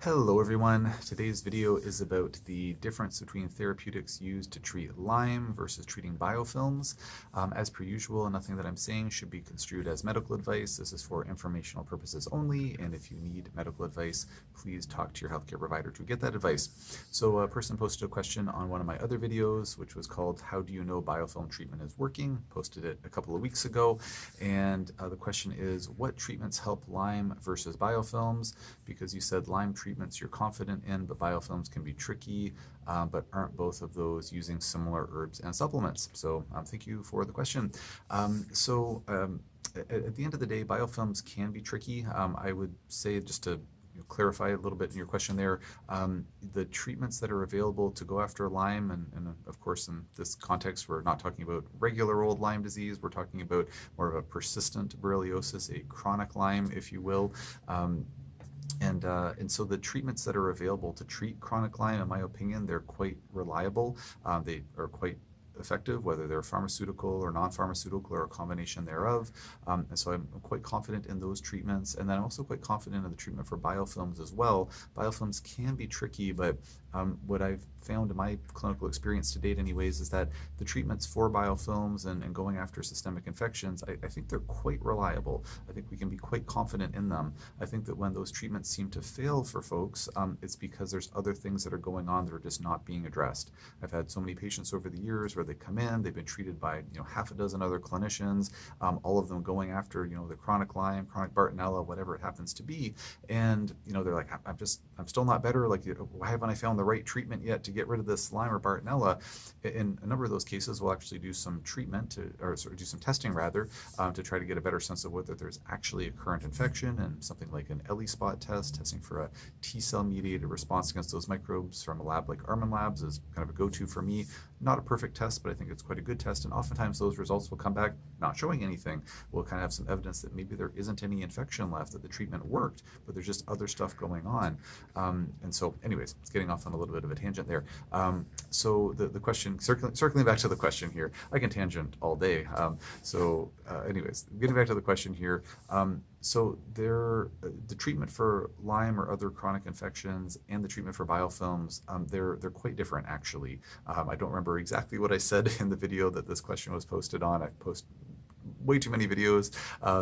Hello everyone. Today's video is about the difference between therapeutics used to treat Lyme versus treating biofilms. As per usual, nothing that I'm saying should be construed as medical advice. This is for informational purposes only, and if you need medical advice, please talk to your healthcare provider to get that advice. So a person posted a question on one of my other videos, which was called "How do you know biofilm treatment is working?" Posted it a couple of weeks ago, and the question is, what treatments help Lyme versus biofilms? Because you said Lyme treatments you're confident in, but biofilms can be tricky, but aren't both of those using similar herbs and supplements? So thank you for the question. At the end of the day, biofilms can be tricky. I would say, just to clarify a little bit in your question there, the treatments that are available to go after Lyme, and of course in this context we're not talking about regular old Lyme disease, we're talking about more of a persistent borreliosis, a chronic Lyme, if you will. And so the treatments that are available to treat chronic Lyme, in my opinion, they're quite reliable. They are quite effective, whether they're pharmaceutical or non-pharmaceutical or a combination thereof. And so I'm quite confident in those treatments. And then I'm also quite confident in the treatment for biofilms as well. Biofilms can be tricky, but what I've found in my clinical experience to date anyways is that the treatments for biofilms and going after systemic infections, I think they're quite reliable. I think we can be quite confident in them. I think that when those treatments seem to fail for folks, it's because there's other things that are going on that are just not being addressed. I've had so many patients over the years where they come in, they've been treated by half a dozen other clinicians, all of them going after the chronic Lyme, chronic Bartonella, whatever it happens to be, and they're like, I'm still not better. Like, why haven't I found the right treatment yet to get rid of this Lyme or Bartonella? In a number of those cases, we'll actually do some treatment do some testing rather, to try to get a better sense of whether there's actually a current infection, and something like an ELISpot test, testing for a T-cell mediated response against those microbes from a lab like Armin Labs, is kind of a go-to for me. Not a perfect test, but I think it's quite a good test, and oftentimes those results will come back not showing anything. We'll kind of have some evidence that maybe there isn't any infection left, that the treatment worked, but there's just other stuff going on. And so anyways, it's getting off on a little bit of a tangent there. So the question, circling back to the question here, I can tangent all day. Anyways, getting back to the question here, the treatment for Lyme or other chronic infections and the treatment for biofilms, they're quite different actually. I don't remember exactly what I said in the video that this question was posted on. I post way too many videos,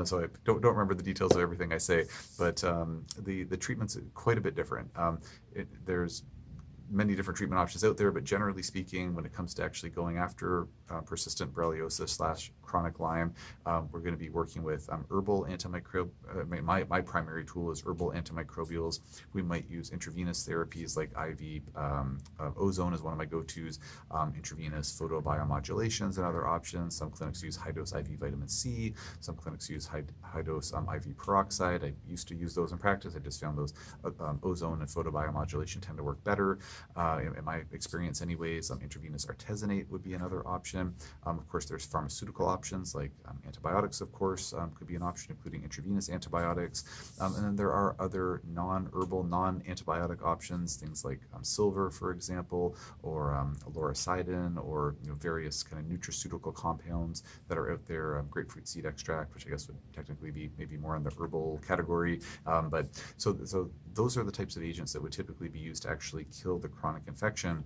so I don't remember the details of everything I say, but the treatment's quite a bit different. There's many different treatment options out there, but generally speaking, when it comes to actually going after persistent borreliosis / chronic Lyme, we're going to be working with herbal antimicrobial. My primary tool is herbal antimicrobials. We might use intravenous therapies like IV ozone is one of my go-tos. Intravenous photobiomodulation is another option. Some clinics use high-dose IV vitamin C. Some clinics use high-dose IV peroxide. I used to use those in practice. I just found those ozone and photobiomodulation tend to work better. In my experience anyways. Intravenous artesunate would be another option. Of course, there's pharmaceutical options like antibiotics, of course, could be an option, including intravenous antibiotics. And then there are other non-herbal, non-antibiotic options, things like silver, for example, or lauricidin, or various kind of nutraceutical compounds that are out there. Grapefruit seed extract, which I guess would technically be maybe more in the herbal category. But so those are the types of agents that would typically be used to actually kill the chronic infection.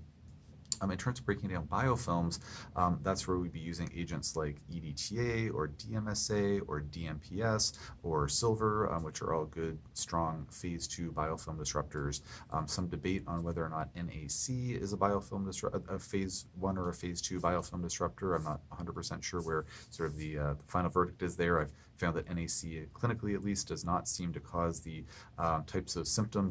In terms of breaking down biofilms, that's where we'd be using agents like EDTA or DMSA or DMPS or silver, which are all good, strong phase 2 biofilm disruptors. Some debate on whether or not NAC is a a phase 1 or a phase 2 biofilm disruptor. I'm not 100% sure where sort of the final verdict is there. I've found that NAC, clinically at least, does not seem to cause the types of symptom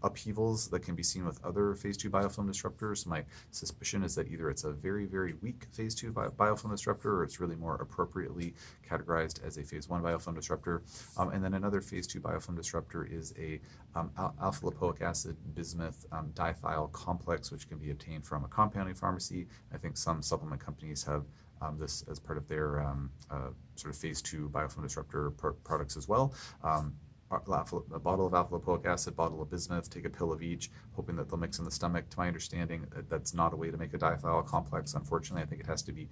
upheavals that can be seen with other phase 2 biofilm disruptors. My suspicion is that either it's a very, very weak phase 2 biofilm disruptor, or it's really more appropriately categorized as a phase 1 biofilm disruptor. And then another phase 2 biofilm disruptor is a alpha lipoic acid bismuth dithiol complex, which can be obtained from a compounding pharmacy. I think some supplement companies have this as part of their sort of phase 2 biofilm disruptor products as well. a bottle of alpha lipoic acid, bottle of bismuth, take a pill of each, hoping that they'll mix in the stomach. To my understanding, that's not a way to make a diethyl complex. Unfortunately, I think it has to be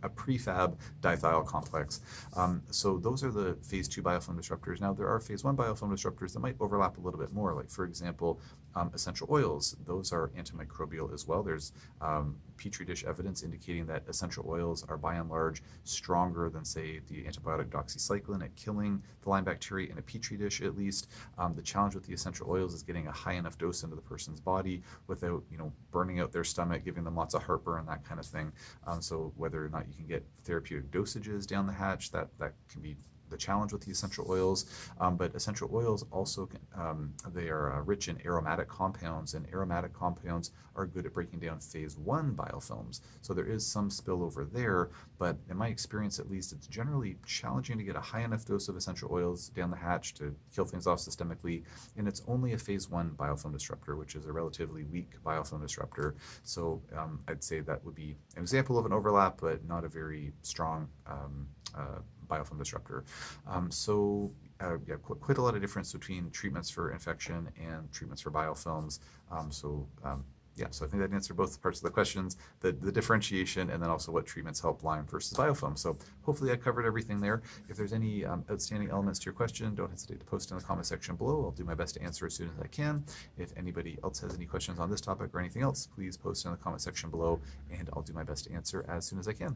a prefab diethyl complex. So those are the phase 2 biofilm disruptors. Now, there are phase 1 biofilm disruptors that might overlap a little bit more, like, for example, essential oils. Those are antimicrobial as well. There's Petri dish evidence indicating that essential oils are by and large stronger than, say, the antibiotic doxycycline at killing the Lyme bacteria in a Petri dish, at least. The challenge with the essential oils is getting a high enough dose into the person's body without, burning out their stomach, giving them lots of heartburn, that kind of thing. So whether or not you can get therapeutic dosages down the hatch, that can be the challenge with the essential oils. But essential oils also, they are rich in aromatic compounds, and aromatic compounds are good at breaking down phase 1 biofilms. So there is some spillover there, but in my experience at least, it's generally challenging to get a high enough dose of essential oils down the hatch to kill things off systemically, and it's only a phase 1 biofilm disruptor, which is a relatively weak biofilm disruptor. So I'd say that would be an example of an overlap, but not a very strong biofilm disruptor. Quite a lot of difference between treatments for infection and treatments for biofilms. So I think that answered both parts of the questions, the differentiation, and then also what treatments help Lyme versus biofilm. So hopefully I covered everything there. If there's any outstanding elements to your question, don't hesitate to post in the comment section below. I'll do my best to answer as soon as I can. If anybody else has any questions on this topic or anything else, please post in the comment section below, and I'll do my best to answer as soon as I can.